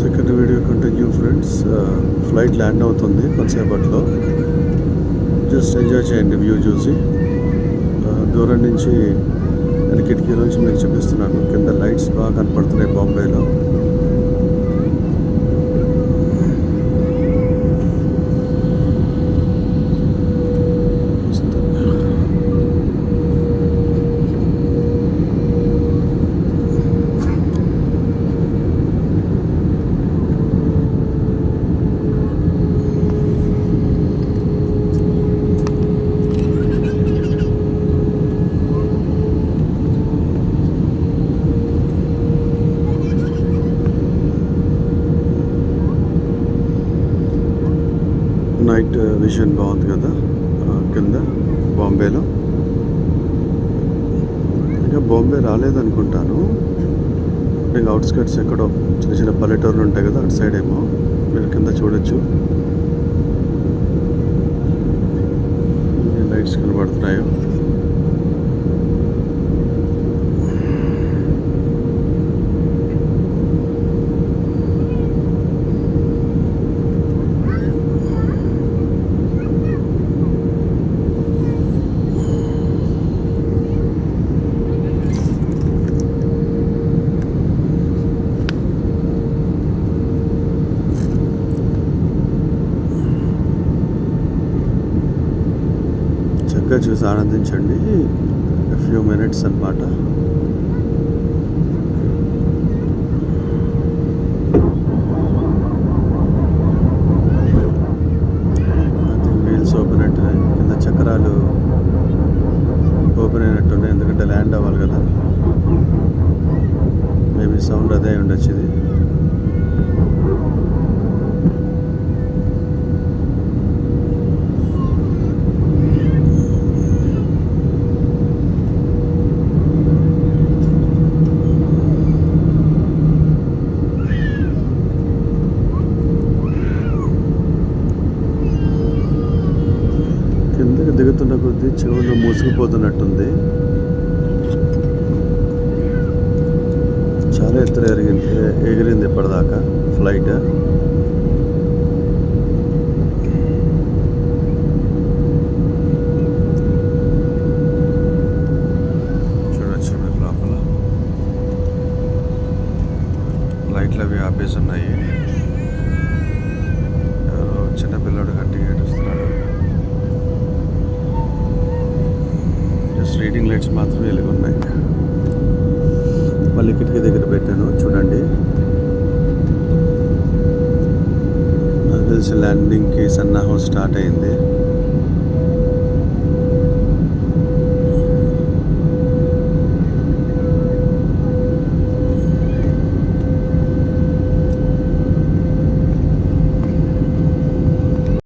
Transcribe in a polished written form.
Second video continue friends. Flight land అవుతుంది కొంతసేపట్లో. Just enjoy చేయండి view చూసి. దూరం నుంచి నేను కిటికీ నుంచి మీకు చూపిస్తున్నాను. కింద లైట్స్ బాగా కనపడుతున్నాయి బాంబేలో. నైట్ విజన్ బాగుంది కదా కింద బాంబేలో. ఇంకా బాంబే రాలేదనుకుంటాను. ఇంకా అవుట్స్కట్స్ ఎక్కడో చిన్న చిన్న పల్లెటూర్లు ఉంటాయి కదా, అటు సైడ్ ఏమో మీరు కింద చూడొచ్చు. లైట్స్ కనబడుతున్నాయో. చక్కగా చూసి ఆనందించండి. ఫ్యూ మినిట్స్ అన్నమాట. అది వీల్స్ ఓపెన్ అయినాయి, కింద చక్రాలు ఓపెన్ అయినట్టున్నాయి. ఎందుకంటే ల్యాండ్ అవ్వాలి కదా. మేబీ సౌండ్ అదే ఉండొచ్చు ఇది. కిందకి దిగుతున్న కొద్దీ చెవులు మూసుకుపోతున్నట్టుంది. చాలా ఎత్తున ఎగిరింది ఇప్పటిదాకా ఫ్లైట్. చూడొచ్చు మీరు లోపల లైట్లు అవి ఆపేసి ఉన్నాయి. ఎవరో చిన్నపిల్లడు గట్టిగా ఏడుస్తున్నాడు. రీడింగ్ లైట్స్ మాత్రమే వెలుగు ఉన్నాయి. మళ్ళీ కిటికీ దగ్గర పెట్టాను చూడండి. నాకు తెలిసి ల్యాండింగ్కి సన్నాహం స్టార్ట్ అయింది.